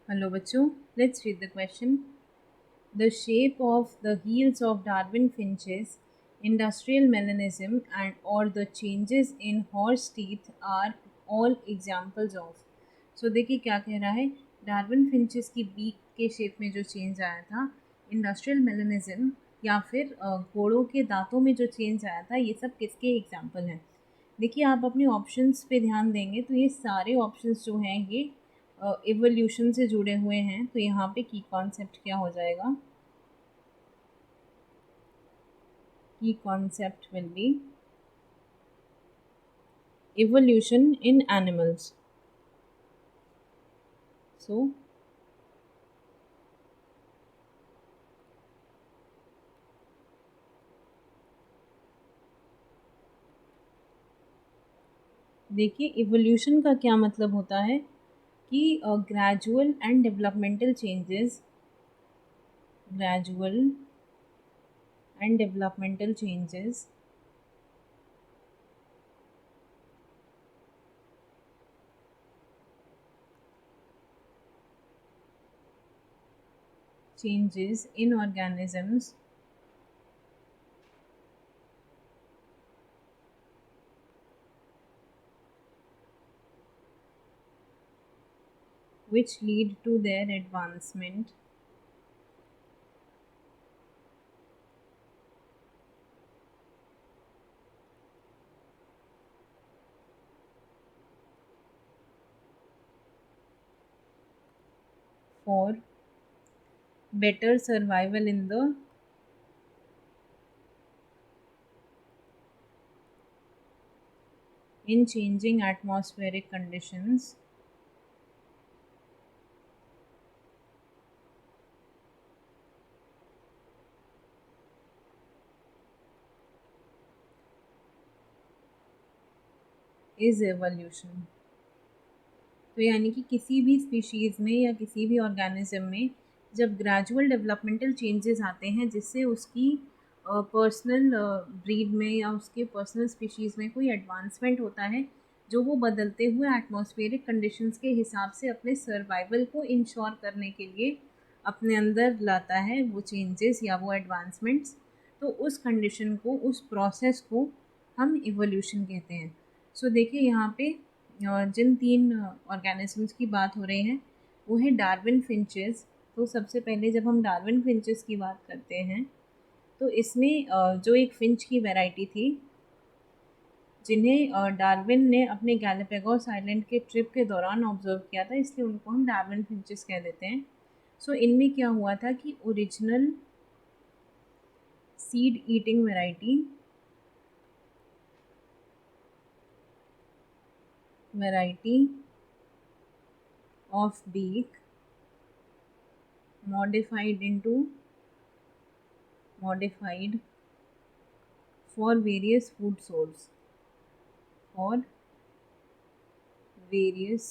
Hello बच्चों, let's read the question. The shape of the heels of Darwin finches, industrial melanism and or the changes in horse teeth are all examples of. So देखिए क्या कह रहा है, Darwin finches की beak के shape में जो चेंज आया था, इंडस्ट्रियल मेलानिज्म या फिर घोड़ों के दांतों में जो चेंज आया था, ये सब किसके एग्जाम्पल हैं? देखिए आप अपने ऑप्शंस पे ध्यान देंगे तो ये सारे ऑप्शंस जो हैं ये इवोल्यूशन से जुड़े हुए हैं। तो यहाँ पे की कॉन्सेप्ट क्या हो जाएगा? Key concept will be evolution in animals. So, देखिए इवोल्यूशन का क्या मतलब होता है कि gradual and developmental changes, gradual and developmental changes changes in organisms which lead to their advancement for better survival in changing atmospheric conditions is evolution। तो यानी कि किसी भी स्पीशीज़ में या किसी भी ऑर्गेनिज्म में जब ग्रेजुअल डेवलपमेंटल चेंजेस आते हैं जिससे उसकी पर्सनल ब्रीड में या उसके पर्सनल स्पीशीज़ में कोई एडवांसमेंट होता है, जो वो बदलते हुए एटमॉस्फेरिक कंडीशंस के हिसाब से अपने सर्वाइवल को इंश्योर करने के लिए अपने अंदर लाता है वो चेंजेस या वो एडवांसमेंट्स, तो उस कंडीशन को, उस प्रोसेस को हम इवोल्यूशन कहते हैं। सो देखिए यहाँ पे जिन 3 ऑर्गेनिज़म्स की बात हो रही है वो है डार्विन फिंचेस। तो सबसे पहले जब हम डार्विन फिंचेस की बात करते हैं तो इसमें जो एक फिंच की वैरायटी थी जिन्हें डार्विन ने अपने गैलापागोस आइलैंड के ट्रिप के दौरान ऑब्जर्व किया था, इसलिए उनको हम डार्विन फिंचेस कह देते हैं। सो इनमें क्या हुआ था कि original seed eating variety of beak modified for various food source for various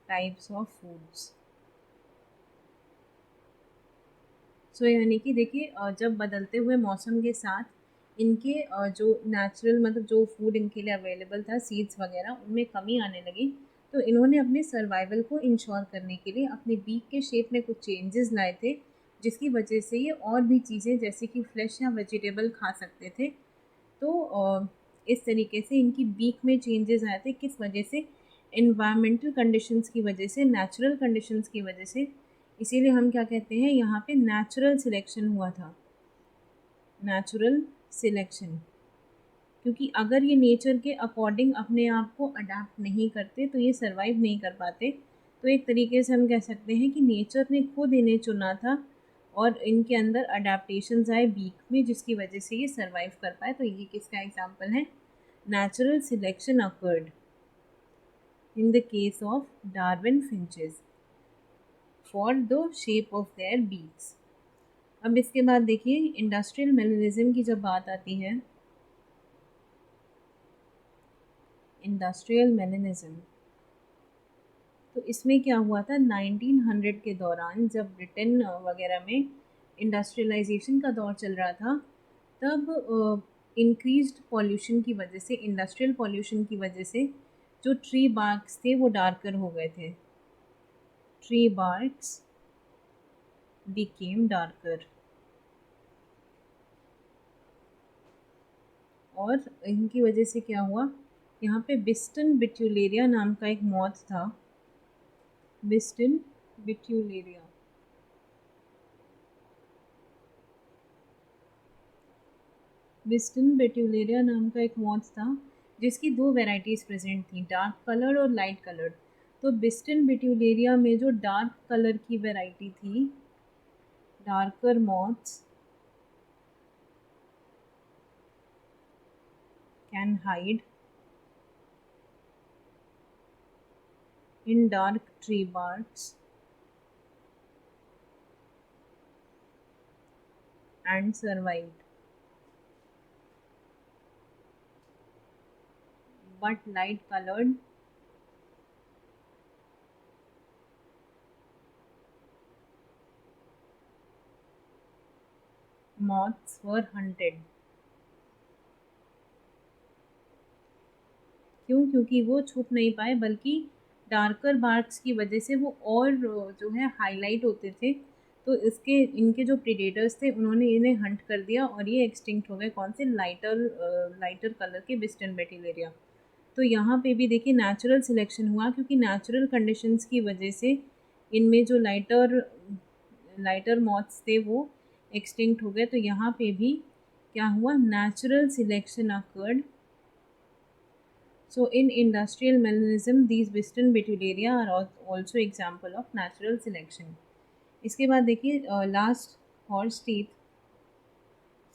types of foods। सो यानी कि देखिए जब बदलते हुए मौसम के साथ इनके जो नेचुरल मतलब जो फूड इनके लिए अवेलेबल था, सीड्स वगैरह, उनमें कमी आने लगी। तो इन्होंने अपने सर्वाइवल को इंश्योर करने के लिए अपने बीक के शेप में कुछ चेंजेस लाए थे, जिसकी वजह से ये और भी चीज़ें जैसे कि फ्लैश या वेजिटेबल खा सकते थे। तो इस तरीके से इनकी बीक में चेंजेस आए थे, किस वजह से? इन्वायरमेंटल कंडीशंस की वजह से, नेचुरल कंडीशंस की वजह से। इसीलिए हम क्या कहते हैं, यहाँ पे नेचुरल सिलेक्शन हुआ था, नेचुरल सिलेक्शन। क्योंकि अगर ये नेचर के अकॉर्डिंग अपने आप को अडाप्ट नहीं करते तो ये सर्वाइव नहीं कर पाते। तो एक तरीके से हम कह सकते हैं कि नेचर ने खुद इन्हें चुना था और इनके अंदर अडेप्टेशंस आए बीक में, जिसकी वजह से ये सर्वाइव कर पाए। तो ये किसका एग्जाम्पल है? Natural selection occurred in the case of Darwin finches for the shape of their beaks. अब इसके बाद देखिए इंडस्ट्रियल मेलानिज्म की जब बात आती है, इंडस्ट्रियल मेलानिज्म, तो इसमें क्या हुआ था 1900 के दौरान जब ब्रिटेन वगैरह में इंडस्ट्रियलाइजेशन का दौर चल रहा था, तब इंक्रीज्ड पॉल्यूशन की वजह से, इंडस्ट्रियल पॉल्यूशन की वजह से जो ट्री बार्क्स थे वो डार्कर हो गए थे। tree barks became darker। और इनकी वजह से क्या हुआ, यहाँ पे बिस्टन बिट्यूलेरिया नाम का एक मॉथ था, बिस्टन बिट्यूलेरिया। बिस्टन बिट्यूलेरिया नाम का एक मॉथ था जिसकी दो वेराइटीज़ प्रेजेंट थी, डार्क कलर्ड और लाइट कलर्ड। तो बिस्टन बिट्यूलेरिया में जो डार्क कलर की वेराइटी थी, darker moths can hide in dark tree barks and survived, but light colored moths were hunted। क्यों? क्योंकि वो छुप नहीं पाए, बल्कि डार्कर बार्क्स की वजह से वो और जो है हाईलाइट होते थे। तो इसके इनके जो प्रीडेटर्स थे उन्होंने इन्हें हंट कर दिया और ये एक्सटिंक्ट हो गए। कौन से? लाइटर कलर के बिस्टन बेटिलेरिया। तो यहाँ पे भी देखिए नेचुरल सिलेक्शन हुआ, क्योंकि नेचुरल कंडीशंस की वजह से इनमें जो लाइटर मॉथ्स थे वो एक्सटिंक्ट हो गए। तो यहाँ पे भी क्या हुआ? Natural selection occurred. So in industrial melanism, these Western Betuleria are also example of natural selection। इसके बाद देखिए last horse teeth।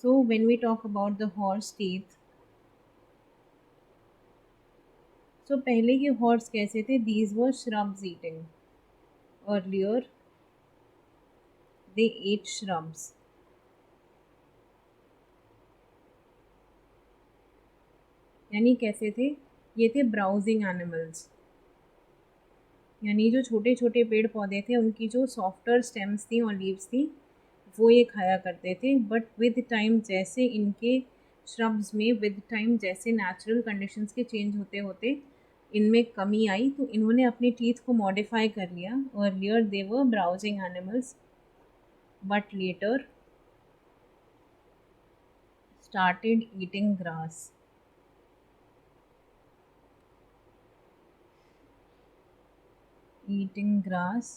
So when we talk about the horse teeth, so पहले के horse कैसे थे? These were shrubs eating। Earlier they ate shrubs। यानी कैसे थे? ये थे ब्राउजिंग एनिमल्स। यानी जो छोटे छोटे पेड़ पौधे थे उनकी जो सॉफ्टर स्टेम्स थी और लीव्स थी वो ये खाया करते थे। बट विद टाइम जैसे इनके श्रब्स में विद टाइम जैसे नेचुरल कंडीशंस के चेंज होते होते इनमें कमी आई, तो इन्होंने अपने टीथ को मॉडिफाई कर लिया। Earlier they were browsing animals but later started eating grass. eating grass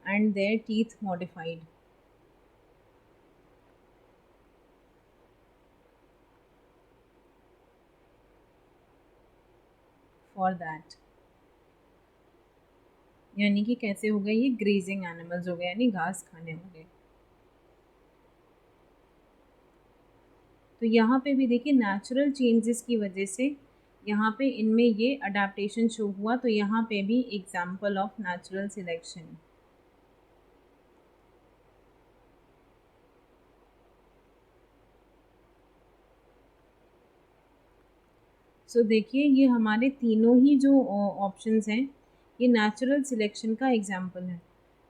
and their teeth modified for that। यानी कि कैसे हो गए? ये ग्रेजिंग एनिमल्स हो गए, यानी घास खाने हो गए। तो यहाँ पे भी देखिए नेचुरल चेंजेस की वजह से यहाँ पे इनमें ये अडेप्टेशन शो हुआ। तो यहाँ पे भी एग्जाम्पल ऑफ नेचुरल सिलेक्शन। सो देखिए ये हमारे तीनों ही जो ऑप्शंस हैं ये नेचुरल सिलेक्शन का एग्जाम्पल है।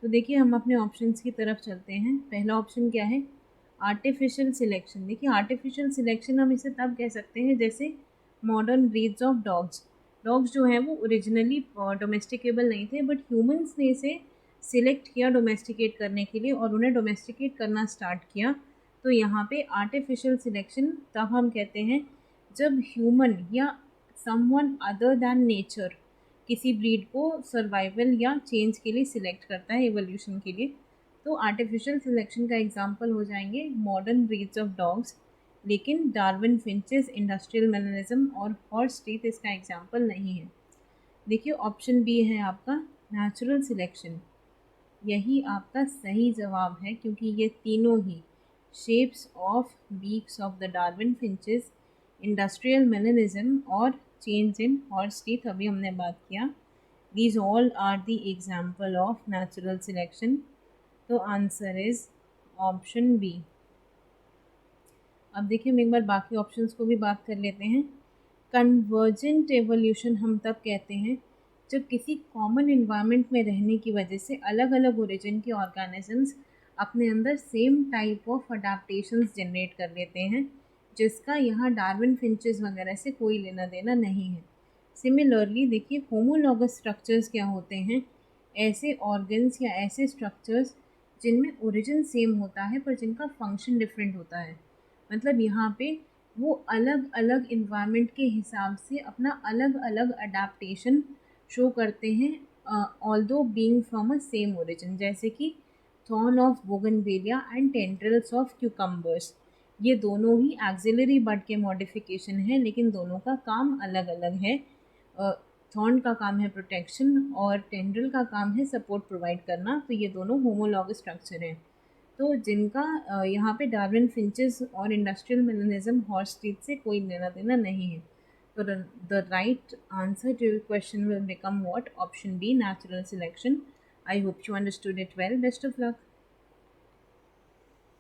तो देखिए हम अपने ऑप्शंस की तरफ चलते हैं। पहला ऑप्शन क्या है? Artificial selection. देखिए आर्टिफिशियल सिलेक्शन हम इसे तब कह सकते हैं जैसे मॉडर्न ब्रीड्स ऑफ डॉग्स जो हैं वो ओरिजिनली डोमेस्टिकेबल नहीं थे, बट ह्यूमंस ने इसे सिलेक्ट किया डोमेस्टिकेट करने के लिए और उन्हें डोमेस्टिकेट करना स्टार्ट किया। तो यहाँ पे आर्टिफिशियल सिलेक्शन तब हम कहते हैं जब ह्यूमन या समवन अदर दैन नेचर किसी ब्रीड को सर्वाइवल या चेंज के लिए सिलेक्ट करता है, एवोल्यूशन के लिए। तो आर्टिफिशियल सिलेक्शन का एग्जांपल हो जाएंगे मॉडर्न ब्रीड्स ऑफ डॉग्स, लेकिन डार्विन फिंचेस, इंडस्ट्रियल मेलनिज्म और हॉर्स टीथ इसका एग्जांपल नहीं है। देखिए ऑप्शन बी है आपका नेचुरल सिलेक्शन, यही आपका सही जवाब है, क्योंकि ये तीनों ही shapes of beaks of the Darwin finches, industrial melanism और चेंज इन हॉर्स टीथ अभी हमने बात किया, these all are the example of natural selection. तो आंसर इज ऑप्शन बी। अब देखिए हम एक बार बाकी ऑप्शंस को भी बात कर लेते हैं। कन्वर्जेंट एवोल्यूशन हम तब कहते हैं जब किसी कॉमन इन्वायरमेंट में रहने की वजह से अलग अलग ओरिजिन के ऑर्गेनिजम्स अपने अंदर same type of adaptations generate कर लेते हैं, जिसका यहाँ डार्विन फिंचेस वगैरह से कोई लेना देना नहीं है। सिमिलरली देखिए होमोलॉगस स्ट्रक्चर्स क्या होते हैं? ऐसे ऑर्गन्स या ऐसे स्ट्रक्चर्स जिनमें ओरिजिन सेम होता है पर जिनका फंक्शन डिफरेंट होता है। मतलब यहाँ पे वो अलग अलग इन्वायरमेंट के हिसाब से अपना अलग अलग अडेप्टेशन शो करते हैं although being from a same origin, जैसे कि thorn of bougainvillea and tendrils of cucumbers. ये दोनों ही एक्सिलरी बड के मॉडिफिकेशन हैं, लेकिन दोनों का काम अलग अलग है। थॉर्न का काम है प्रोटेक्शन और टेंड्रिल का काम है सपोर्ट प्रोवाइड करना, तो ये दोनों होमोलॉगस स्ट्रक्चर हैं। तो जिनका यहाँ पे डार्विन फिंचेस और इंडस्ट्रियल मेलनिज्म हॉर्स ट्रीट से कोई लेना देना नहीं है। तो the right answer to your question will become what? Option B, natural selection. I hope you understood it well. Best of luck.